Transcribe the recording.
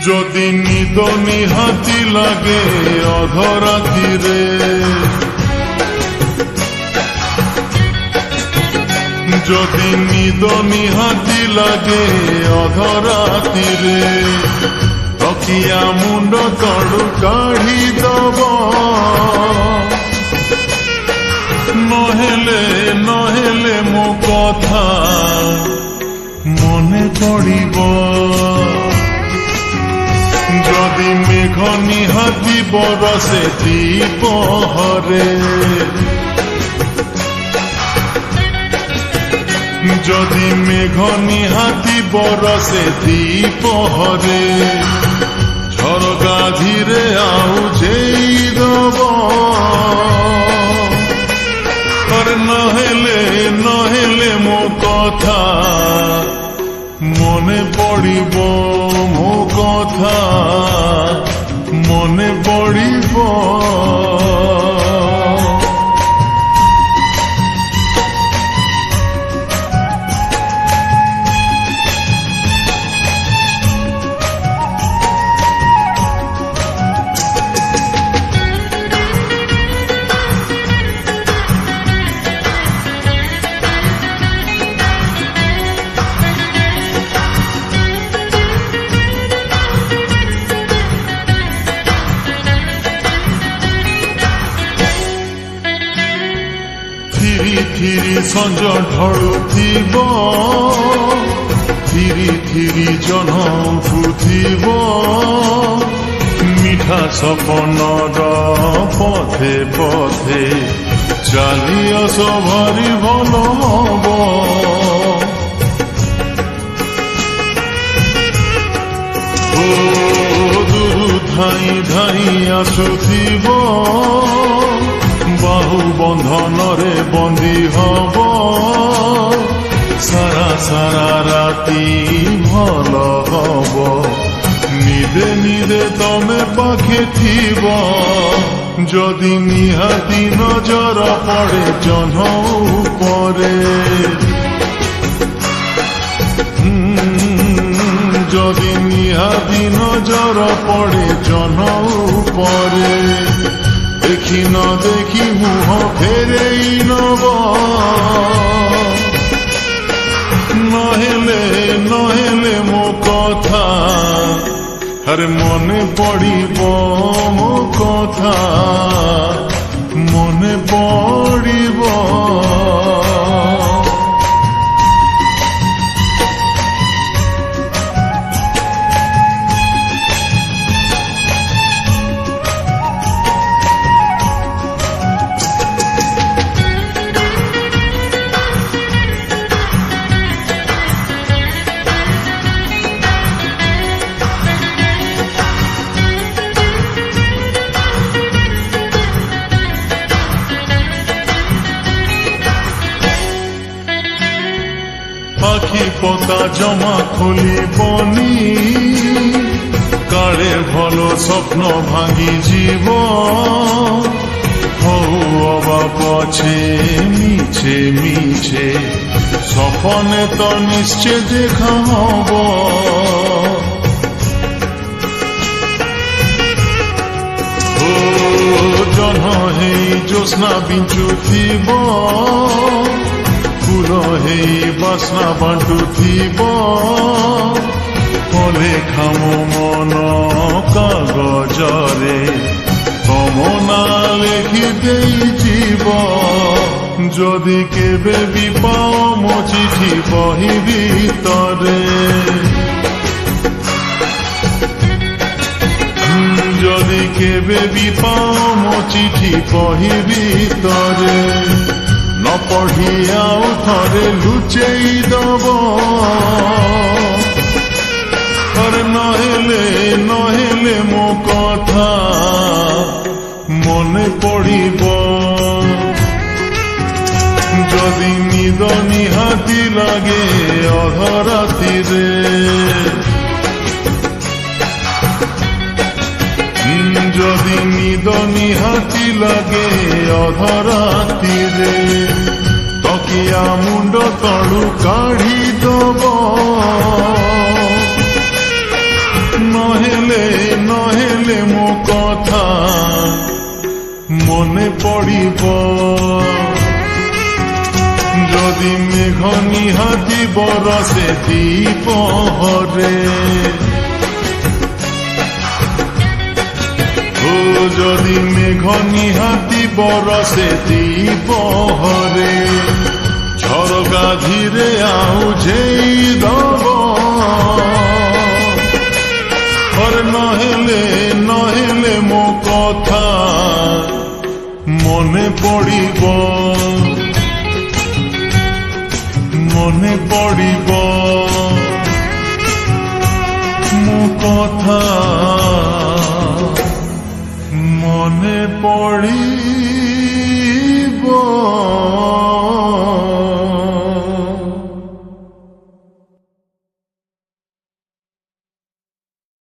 যদি নিদ নিহাতি লাগে অধরাতিরে, যদি নিদ নিহাতি লাগে অধরাতিরে, তকিয়া মুন্ড তଳୁ କାଢି ଦବ। ନହେଲେ ନହେଲେ ମୋ କଥା ମନେ ପଡ଼ିବ। যদি মেঘ নিহাতি বরষে দ্বিপহরে, যদি মেঘ নিহাতি বরষে দ্বিপহরে, ঝরকা ধীরে আউঝেই দব। নহেলে নহেলে ମୋ কথা মনে পড়িব, ମୋ কথা মনে পড়িব। ଥିରି ଥିରି ସଞ୍ଜ ଢଳୁଥିବ, ଥିରି ଥିରି ଜହ୍ନ ଉଠୁଥିବ। ମିଠା ସପନର ପଥେ ପଥେ ଚାଲି ଆସ, ଭାରି ଭଲ ହବ। ଦୂରୁ ଧାଇଁ ଧାଇଁ ଆସୁଥିବ, বাহু বন্ধନରେ বন্দী হব। সারা সারা রাতি ভাল হব, নিদে নিদে তমে পাখে থিব। যদি নিহাতি নজর পড়ে জহ্ন উপরে, যদি নিহাতি নজর পড়ে জহ্ন উপরে, দেখি ন দেখি মুহ ফেরেই নব। নহেলে নহেলে ମୋ কথা আরে মনে পড়িব, ମୋ কথা মনে পড়িব। আখি পতা জমা খুলিবনি, কাଳେ ଭଲ স্বপ্ন ভাঙি যাব। হউ অবা পছে মিছে মিছে, স্বপনে তো নিশ্চয় দেখা হব। জহ্ন হেই জ্যোৎস্না বিঞ্চুথিব, ফুল হেই বাসনা বাଣ୍ଟୁଥିବ। লেখা ମୋ ମନ କାଗଜରେ ତମ ନାଁ ଲେଖି ଦେଇଯିବ। ଯଦି କେବେ ବି ପାଅ ମୋ ଚିଠି ବହି ଭିତରେ, যদি কেবে বি পাও ମୋ চিঠি বহি ভিতরে, ন পঢ়ি ଆଉ ଥରେ ଲୁଚେଇ ଦବ। ନହେଲେ ନହେଲେ ମୋ କଥା ମନେ ପଡ଼ିବ। যদি নিদ নিহাতি লাগে অধরাতিরে, যদি নিদ নিহাতি লাগে অধরাতিরে, তকিয়া মুন্ড তଳୁ কাঢ়ি দব। নহেলে মনে পড়িব যদি মেঘ নিহাতি বরষে দ্বিপহরে ও যদি মেঘ নিহাতি বরষে দ্বিপহরে ঝরকা ধীরে আউঝেই দব নহেলে ମୋ কথা মনে পড়িব ମୋ কথা মনে পড়িব।